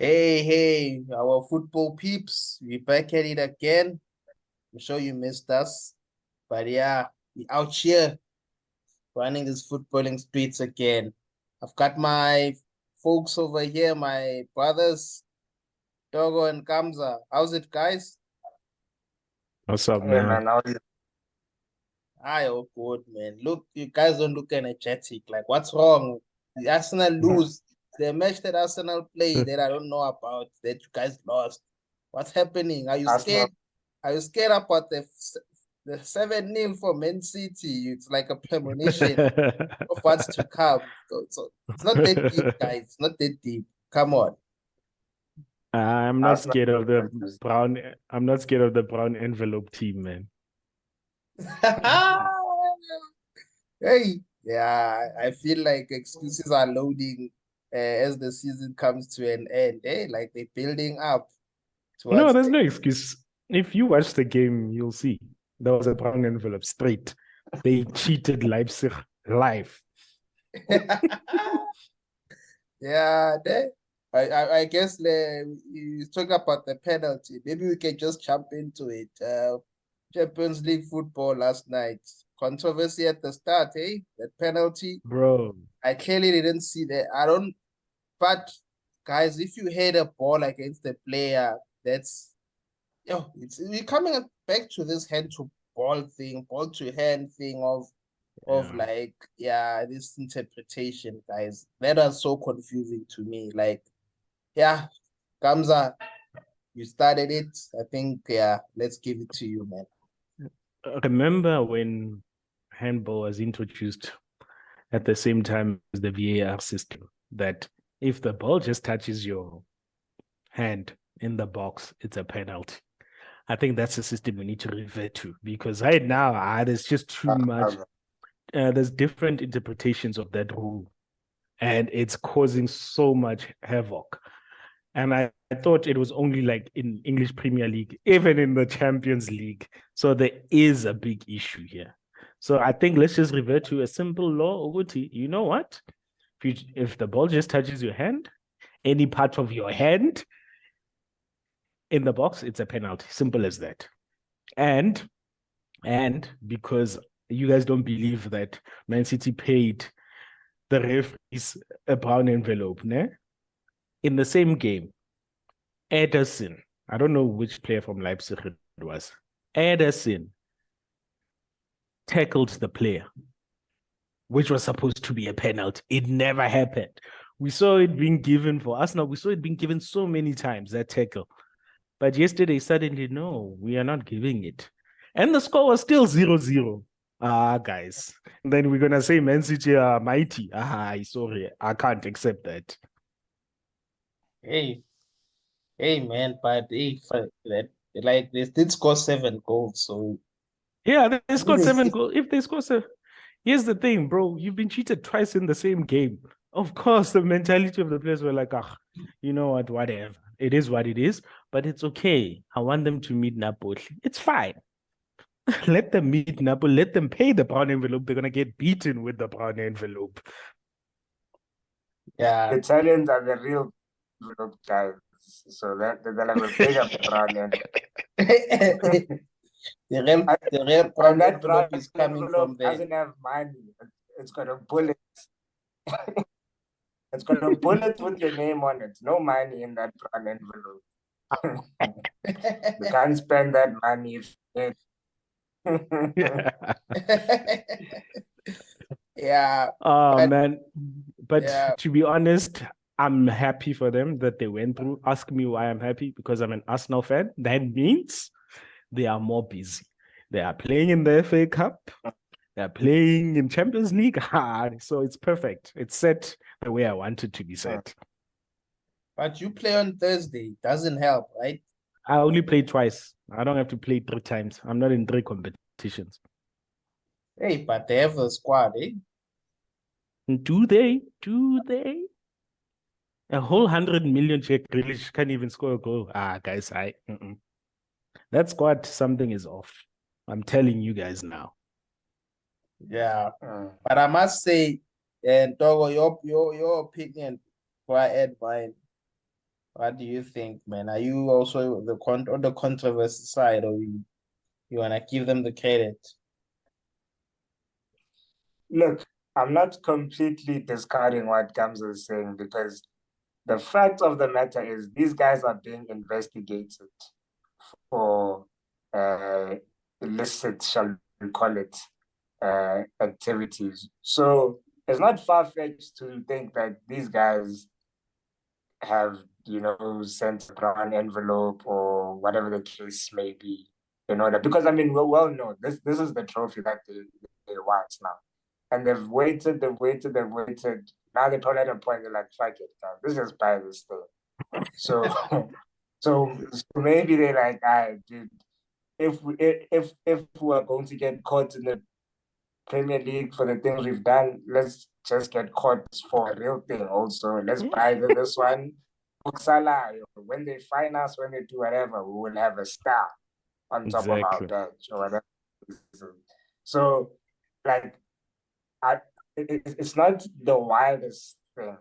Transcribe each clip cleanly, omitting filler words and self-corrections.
Hey, our football peeps, we back at it again. I'm sure you missed us, but yeah, we out here running these footballing streets again. I've got my folks over here, my brothers, Togo and Kamza. How's it, guys? What's up, Hey man? man, how you? Oh good, man. Look, you guys don't look energetic. Like, what's wrong? The Arsenal lose. The match that Arsenal played that I don't know about that you guys lost. What's happening? Are you Arsenal. scared? Are you scared about the 7-0 for Man City? It's like a premonition of what's to come. So it's not that deep, guys. It's not that deep. Come on. I'm not Arsenal. scared of the brown. I'm not scared of the brown envelope team, man. Hey, yeah, I feel like excuses are loading as the season comes to an end. Hey, like they're building up No, towards there's no excuse. If you watch the game, you'll see there was a brown envelope straight. They cheated Leipzig live. Yeah, I guess you talk about the penalty. Maybe we can just jump into it. Champions League football last night. Controversy at the start, eh? That penalty. Bro. I clearly didn't see that. I don't, but guys, if you hit a ball against the player, that's we're coming back to this hand to ball thing, ball to hand thing of Yeah. like, yeah, this interpretation, guys. That was so confusing to me. Like, yeah, Kamza, you started it. I think, yeah, let's give it to you, man. Remember when handball was introduced at the same time as the VAR system, that if the ball just touches your hand in the box, it's a penalty. I think that's a system we need to revert to, because right now, there's just too much. There's different interpretations of that rule, and it's causing so much havoc. And I thought it was only like in English Premier League, even in the Champions League. So there is a big issue here. So I think let's just revert to a simple law, Uguti. You know what? If the ball just touches your hand, any part of your hand in the box, it's a penalty. Simple as that. And because you guys don't believe that Man City paid the referees a brown envelope, ne? In the same game, Ederson, I don't know which player from Leipzig it was, Ederson tackled the player, which was supposed to be a penalty. It never happened. We saw it being given for Arsenal. We saw it being given so many times, that tackle. But yesterday, suddenly, no, we are not giving it. And the score was still 0-0. Guys. And then we're going to say Man City are mighty. Sorry. I can't accept that. Hey, man, but hey, for that, like, they did score 7 goals, so Yeah, they scored 7 goals. If they score 7, here's the thing, bro. You've been cheated twice in the same game. Of course, the mentality of the players were like, you know what, whatever. It is what it is, but it's okay. I want them to meet Napoli. It's fine. Let them meet Napoli. Let them pay the brown envelope. They're going to get beaten with the brown envelope. yeah. The Italians are the real guys, so that they'll have a bigger brand. The real And that envelope is coming from there. doesn't have money. It's got a bullet. It's got a bullet with your name on it. No money in that brand envelope. You can't spend that money. Yeah. Oh, man. But yeah. to be honest, I'm happy for them that they went through. Ask me why I'm happy, because I'm an Arsenal fan. That means they are more busy. They are playing in the FA Cup. They're playing in Champions League. So it's perfect. It's set the way I want it to be set. But you play on Thursday. Doesn't help, right? I only played twice. I don't have to play 3 times. I'm not in 3 competitions. Hey, but they have a squad, eh? Do they? A whole 100 million Czech Grealish can't even score a goal. Guys, that squad, something is off. I'm telling you guys now. Yeah. But I must say, and Togo, your opinion before I add mine. What do you think, man? Are you also on the controversy side, or you wanna give them the credit? Look, I'm not completely discarding what Gams is saying because the fact of the matter is these guys are being investigated for illicit, shall we call it, activities. So it's not far-fetched to think that these guys have, sent a brown envelope or whatever the case may be in order. Because, I mean, we well know this is the trophy that they want now. And they've waited. Now they're probably at a point they're like, fuck it, guys, let's just buy this thing. So, so maybe they're like, dude, if we're going to get caught in the Premier League for the things we've done, let's just get caught for a real thing also. Let's buy this one. Salah, when they find us, when they do whatever, we will have a star on top of our Exactly. bench or whatever. So, like, it's not the wildest thing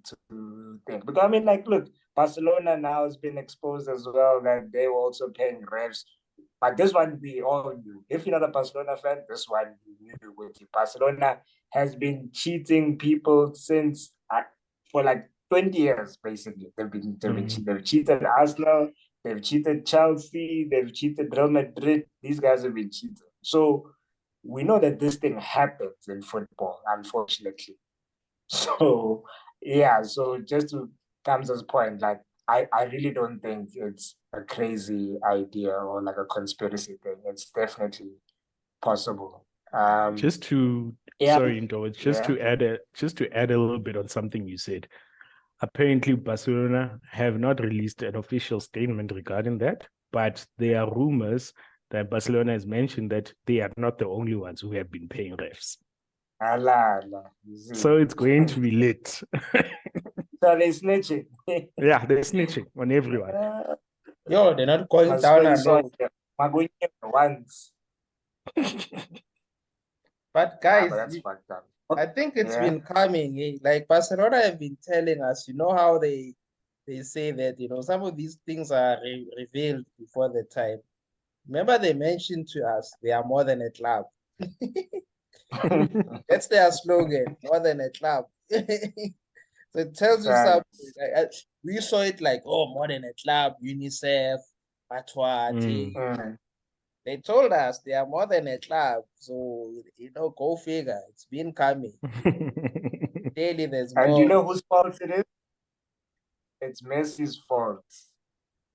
to think. Because, I mean, like, look, Barcelona now has been exposed as well that they were also paying refs. But this one we all knew. If you're not a Barcelona fan, this one you knew with you. Barcelona has been cheating people since for like 20 years, basically. They've cheated Arsenal, they've cheated Chelsea, they've cheated Real Madrid. These guys have been cheating. So we know that this thing happens in football, unfortunately. So yeah, so just to Kamsa's point, like I really don't think it's a crazy idea or like a conspiracy thing. It's definitely possible. Just to Yeah, sorry, Ndo, just to add a little bit on something you said. Apparently, Barcelona have not released an official statement regarding that, but there are rumors that Barcelona has mentioned that they are not the only ones who have been paying refs. So it's going to be lit. So they're snitching. Yeah, they're snitching on everyone. Yo, they're not going down alone. Once. But guys, but that's fucked up. I think it's been coming. Like Barcelona have been telling us, you know how they say that, some of these things are revealed before the time. Remember they mentioned to us they are more than a club. That's their slogan, more than a club. So it tells you something. We saw it like, oh, more than a club, UNICEF, Patwa. They told us they are more than a club. So, go figure. It's been coming. Daily there's more. And you know whose fault it is? It's Messi's fault.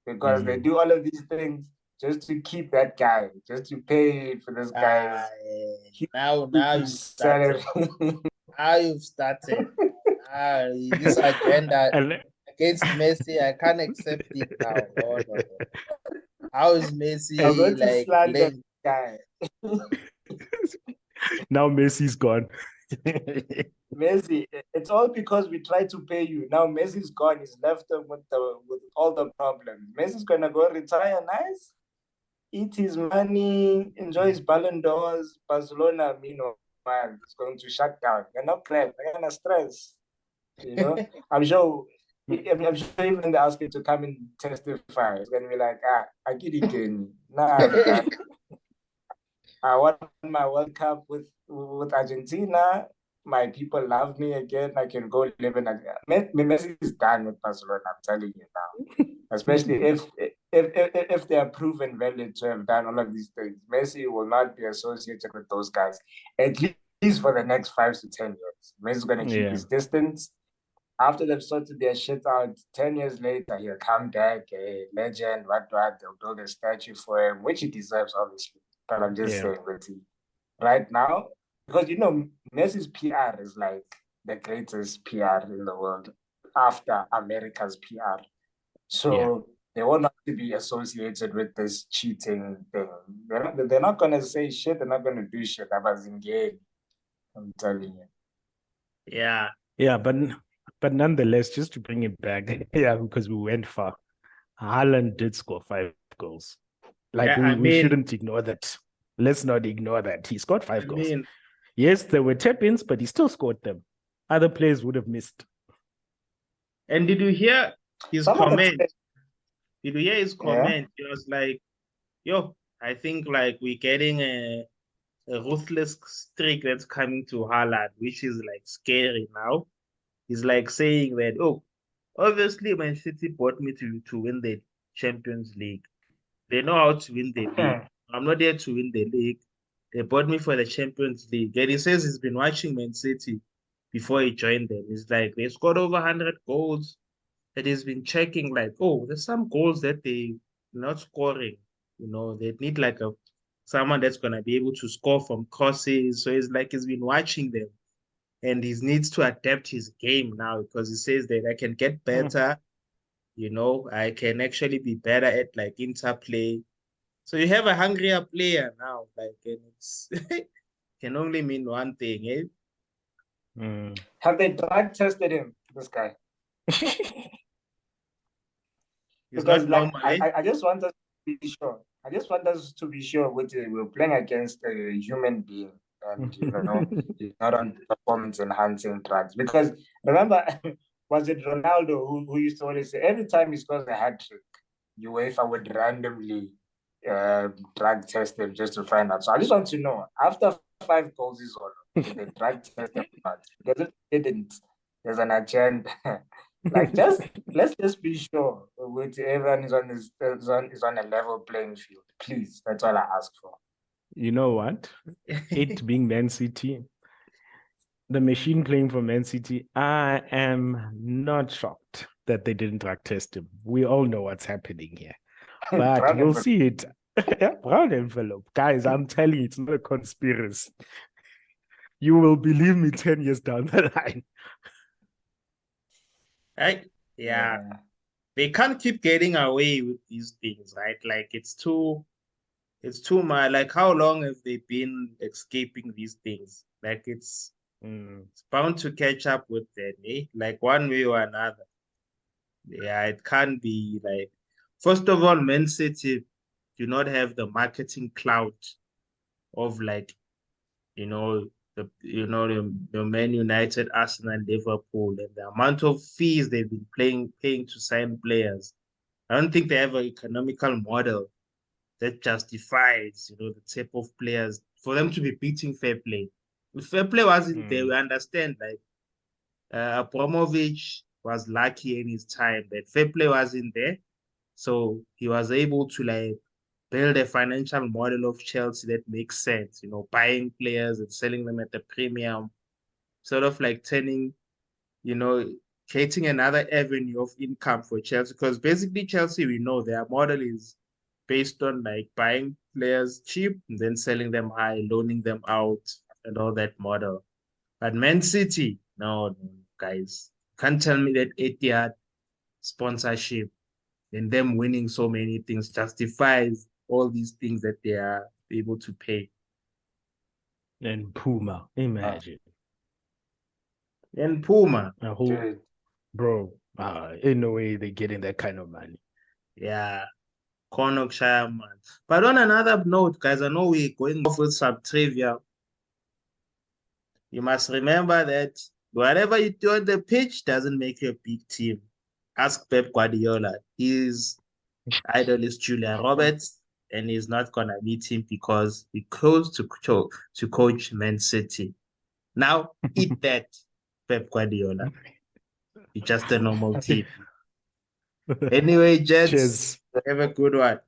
Because they do all of these things just to keep that guy, just to pay for this guy. Now you've started. Now you've started. This agenda against Messi, I can't accept it now. Oh, no. How is Messi like playing? Guy? Now Messi's gone. Messi, it's all because we tried to pay you. Now Messi's gone. He's left with all the problems. Messi's gonna go retire, nice, eat his money, enjoy his Ballon d'Ors. Barcelona, meanwhile, is going to shut down. They're not glad. They're gonna stress. I'm sure. I'm sure even they ask him to come and testify. It's gonna be like, I get it again. Nah, I won my World Cup with Argentina. My people love me again. I can go live in Messi is done with Barcelona. I'm telling you now. Especially if they are proven valid to have done all of these things, Messi will not be associated with those guys at least for the next 5 to 10 years. Messi's going to keep his distance. After they've sorted their shit out, 10 years later, he'll come back, a legend, they'll build a statue for him, which he deserves, obviously. But I'm just saying that right now, because Messi's PR is like the greatest PR in the world after America's PR. So they will not be associated with this cheating thing. They're not gonna say shit, they're not gonna do shit. I was in game. I'm telling you. Yeah. Yeah, but nonetheless, just to bring it back, because we went far. Haaland did score 5 goals. Like we shouldn't ignore that. Let's not ignore that. He scored 5 goals. Yes, there were tap-ins, but he still scored them. Other players would have missed. And did you hear his Someone had comment. said, Did you hear his yeah. comment? He was like, yo, I think like we're getting a ruthless streak that's coming to Haaland, which is like scary now. He's like saying that, oh, obviously Man City bought me to win the Champions League. They know how to win the league. I'm not there to win the league. They bought me for the Champions League. And he says he's been watching Man City before he joined them. It's like they scored over 100 goals. That he's been checking like, oh, there's some goals that they not scoring. You know, they need like someone that's gonna be able to score from crosses. So it's like he's been watching them, and he needs to adapt his game now because he says that I can get better. You know, I can actually be better at like interplay. So you have a hungrier player now, like, and it's can only mean one thing, eh? Have they drug tested him, this guy? It's Because not like normal, eh? I just want us to be sure. I just want us to be sure we're playing against a human being, and you know, he's not on performance enhancing drugs. Because remember, was it Ronaldo who used to always say every time he scores a hat trick, UEFA would randomly drug test him just to find out. So I just want to know, after 5 goals is all, did they drug test him or not? Because if they didn't, there's an agenda. Like let's just be sure with everyone is on a level playing field. Please, that's all I ask for. You know what? It being Man City, the machine playing for Man City, I am not shocked that they didn't drug test him. We all know what's happening here, but Brown we'll envelope. see it. Brown envelope, guys. I'm telling you, it's not a conspiracy. You will believe me 10 years down the line. Right? Yeah. They can't keep getting away with these things, right? Like it's too much. Like how long have they been escaping these things? Like it's bound to catch up with them, eh? Like one way or another. Yeah, it can't be like, first of all, Man City do not have the marketing clout of like, the Man United, Arsenal, Liverpool, and the amount of fees they've been paying to sign players. I don't think they have an economical model that justifies, the type of players for them to be beating fair play. If fair play wasn't there, we understand. Like Abramovich was lucky in his time that fair play wasn't there, so he was able to like build a financial model of Chelsea that makes sense. Buying players and selling them at the premium, sort of like turning, creating another avenue of income for Chelsea. Because basically Chelsea, we know their model is based on like buying players cheap and then selling them high, loaning them out, and all that model. But Man City, no, guys, can't tell me that Etihad sponsorship and them winning so many things justifies all these things that they are able to pay. And Puma, imagine. And Puma. Bro, in no way they're getting that kind of money. Yeah. Connockshire, man. But on another note, guys, I know we're going off with some trivia. You must remember that whatever you do on the pitch doesn't make you a big team. Ask Pep Guardiola. His idol is Julian Roberts, and he's not going to meet him because he chose to coach Man City. Now, eat that, Pep Guardiola. You're just a normal team. Anyway, gents, have a good one.